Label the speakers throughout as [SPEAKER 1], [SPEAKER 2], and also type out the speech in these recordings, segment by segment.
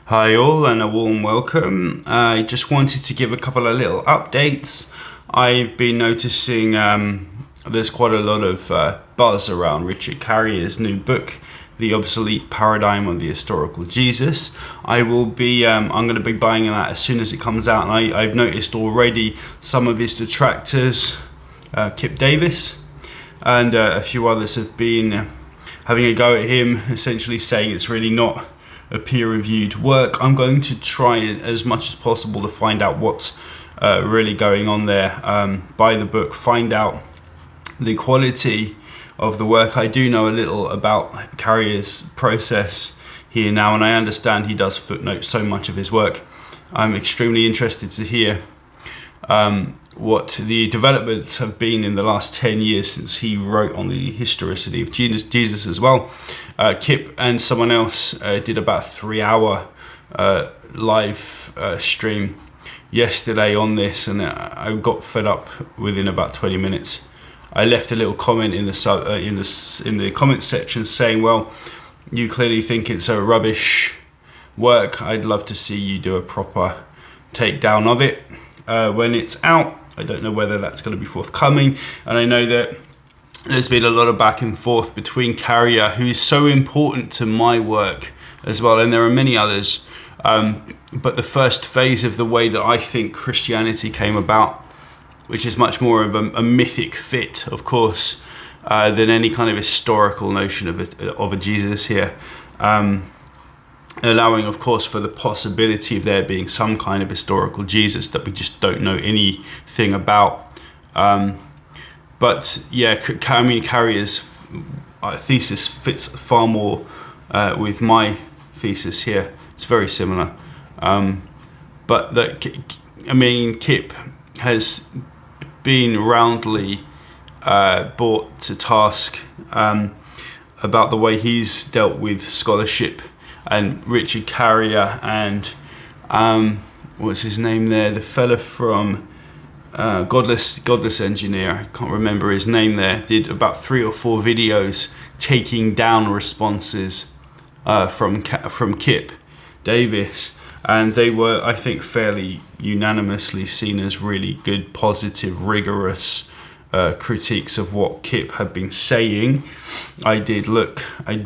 [SPEAKER 1] Hi all and a warm welcome. I just wanted to give a couple of little updates. I've been noticing there's quite a lot of buzz around Richard Carrier's new book, The Obsolete Paradigm of the Historical Jesus. I'm going to be buying that as soon as it comes out, and I've noticed already some of his detractors, Kip Davis, and a few others have been having a go at him, essentially saying it's really not a peer-reviewed work. I'm going to try as much as possible to find out what's really going on there, buy the book, find out the quality of the work. I do know a little about Carrier's process here now, and I understand he does footnote so much of his work. I'm extremely interested to hear what the developments have been in the last 10 years since he wrote on the historicity of Jesus as well. Kip and someone else did about a 3-hour live stream yesterday on this, and I got fed up within about 20 minutes. I left a little comment in the comments section saying, well, you clearly think it's a rubbish work. I'd love to see you do a proper takedown of it when it's out. I don't know whether that's going to be forthcoming, and I know that there's been a lot of back and forth between Carrier, who is so important to my work as well, and there are many others, but the first phase of the way that I think Christianity came about, which is much more of a mythic fit, of course, than any kind of historical notion of a Jesus here, allowing, of course, for the possibility of there being some kind of historical Jesus that we just don't know anything about. But yeah, Carrier's thesis fits far more with my thesis here. It's very similar. But Kip has been roundly brought to task about the way he's dealt with scholarship, and Richard Carrier and what's his name there, the fella from Godless Engineer, I can't remember his name there, did about 3 or 4 videos taking down responses from Kip Davis, and they were, I think, fairly unanimously seen as really good, positive, rigorous critiques of what Kip had been saying. I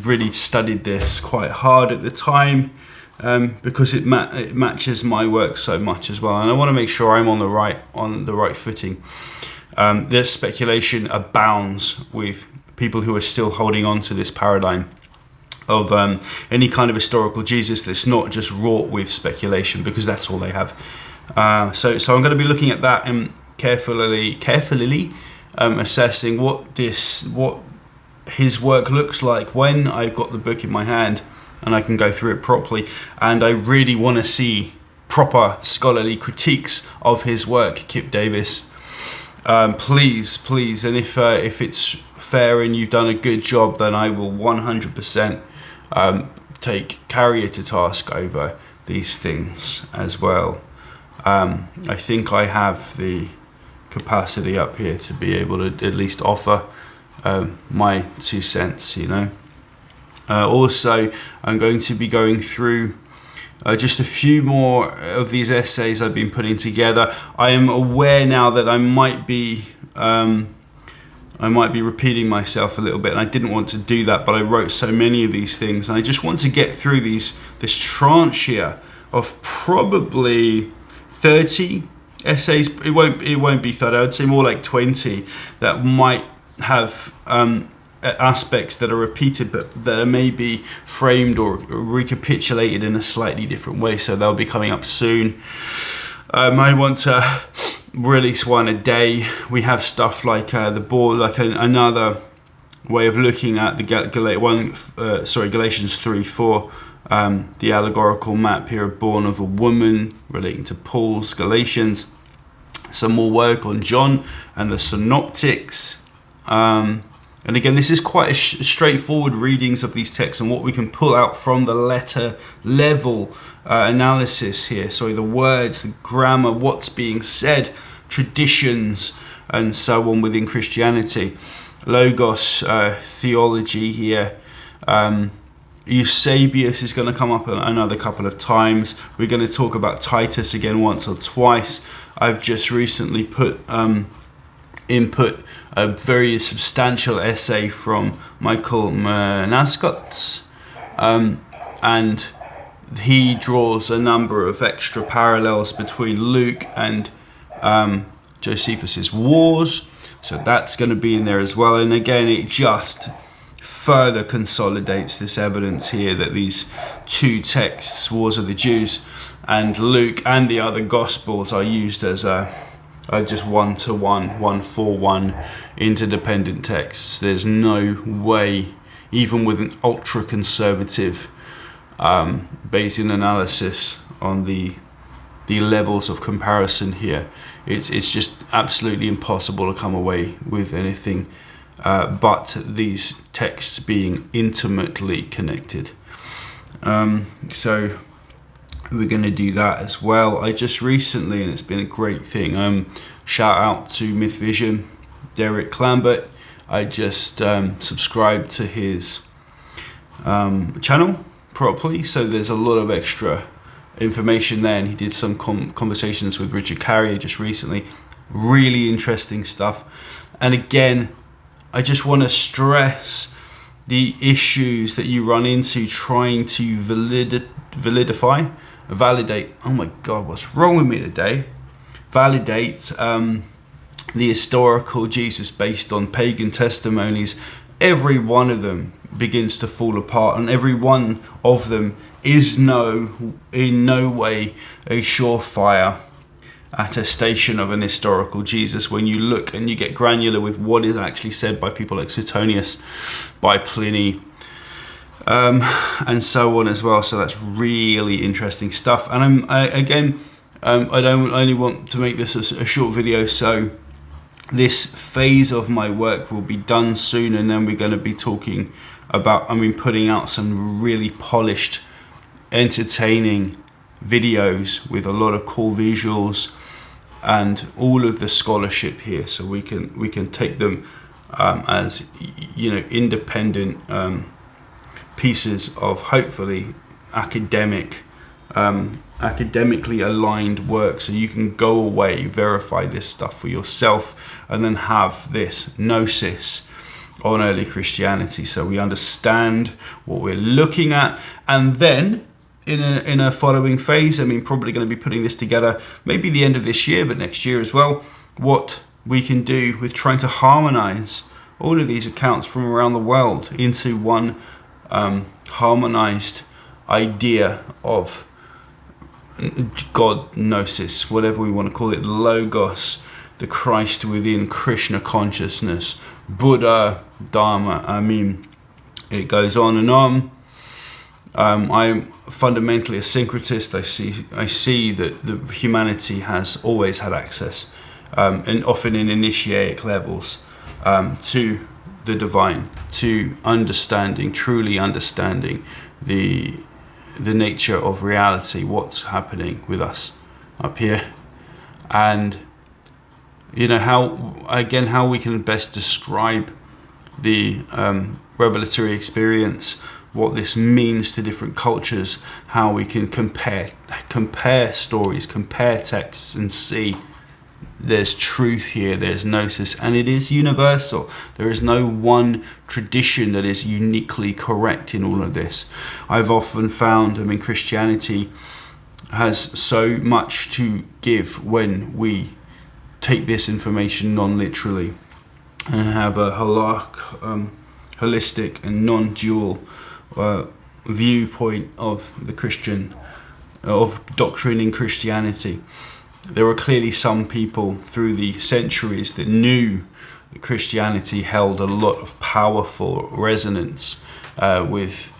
[SPEAKER 1] really studied this quite hard at the time because it matches my work so much as well, and I want to make sure I'm on the right footing. There's speculation abounds with people who are still holding on to this paradigm of any kind of historical Jesus that's not just wrought with speculation, because that's all they have. So I'm going to be looking at that and carefully assessing what his work looks like when I've got the book in my hand and I can go through it properly. And I really want to see proper scholarly critiques of his work, Kip Davis. Please, and if it's fair and you've done a good job, then I will 100% take Carrier to task over these things as well. I think I have the capacity up here to be able to at least offer my 2 cents, Also, I'm going to be going through just a few more of these essays I've been putting together. I am aware now that I might be repeating myself a little bit, and I didn't want to do that, but I wrote so many of these things, and I just want to get through this tranche here of probably 30 essays. It won't be 30. I would say more like 20 that might have aspects that are repeated, but that are maybe framed or recapitulated in a slightly different way. So they'll be coming up soon. I want to release one a day. We have stuff like the board, like another way of looking at the Galatians 3:4. The allegorical map here, born of a woman, relating to Paul's Galatians. Some more work on John and the synoptics. And again, this is quite a straightforward readings of these texts and what we can pull out from the letter level analysis here. So the words, the grammar, what's being said, traditions, and so on within Christianity. Logos theology here. Eusebius is going to come up another couple of times. We're going to talk about Titus again once or twice. I've just recently input a very substantial essay from Michael Menascott, and he draws a number of extra parallels between Luke and Josephus's wars, so that's going to be in there as well. And again, it just further consolidates this evidence here that these two texts, Wars of the Jews and Luke and the other Gospels, are used as just one-to-one, one-for-one interdependent texts. There's no way, even with an ultra-conservative Bayesian analysis on the levels of comparison here, it's just absolutely impossible to come away with anything but these texts being intimately connected. So we're going to do that as well. I just recently, and it's been a great thing, shout out to Myth Vision, Derek Lambert. I just subscribed to his channel properly, so there's a lot of extra information there, and he did some conversations with Richard Carrier just recently. Really interesting stuff. And again, I just want to stress the issues that you run into trying to validate, oh my god, what's wrong with me today? Validate the historical Jesus based on pagan testimonies. Every one of them begins to fall apart, and every one of them is in no way a surefire attestation of an historical Jesus. When you look and you get granular with what is actually said by people like Suetonius, by Pliny, and so on as well. So that's really interesting stuff. And I don't only want to make this a short video, so this phase of my work will be done soon, and then we're going to be talking about, putting out some really polished, entertaining videos with a lot of cool visuals and all of the scholarship here, so we can take them as independent pieces of hopefully academically aligned work, so you can go away, verify this stuff for yourself, and then have this gnosis on early Christianity, so we understand what we're looking at. And then in a following phase, probably going to be putting this together maybe the end of this year, but next year as well, what we can do with trying to harmonize all of these accounts from around the world into one harmonized idea of God, Gnosis, whatever we want to call it, Logos, the Christ within Krishna consciousness, Buddha, Dharma. It goes on and on. I'm fundamentally a syncretist. I see that the humanity has always had access, and often in initiatic levels, to the divine, to truly understanding the nature of reality, what's happening with us up here, and how we can best describe the revelatory experience, what this means to different cultures, how we can compare stories, compare texts, and see there's truth here, there's gnosis, and it is universal. There is no one tradition that is uniquely correct in all of this. I've often found, Christianity has so much to give when we take this information non-literally and have a holistic and non-dual viewpoint of doctrine in Christianity. There were clearly some people through the centuries that knew that Christianity held a lot of powerful resonance with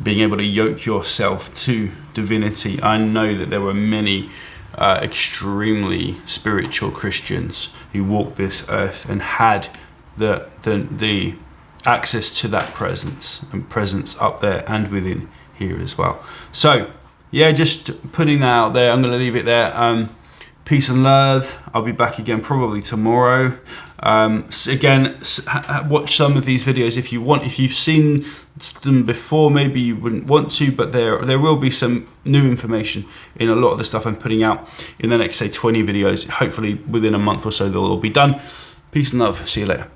[SPEAKER 1] being able to yoke yourself to divinity. I know that there were many extremely spiritual Christians who walked this earth and had the access to that presence up there and within here as well. So yeah, just putting that out there. I'm going to leave it there. Peace and love. I'll be back again probably tomorrow. Again, watch some of these videos if you want. If you've seen them before, maybe you wouldn't want to, but there will be some new information in a lot of the stuff I'm putting out in the next, say, 20 videos. Hopefully within a month or so they'll all be done. Peace and love. See you later.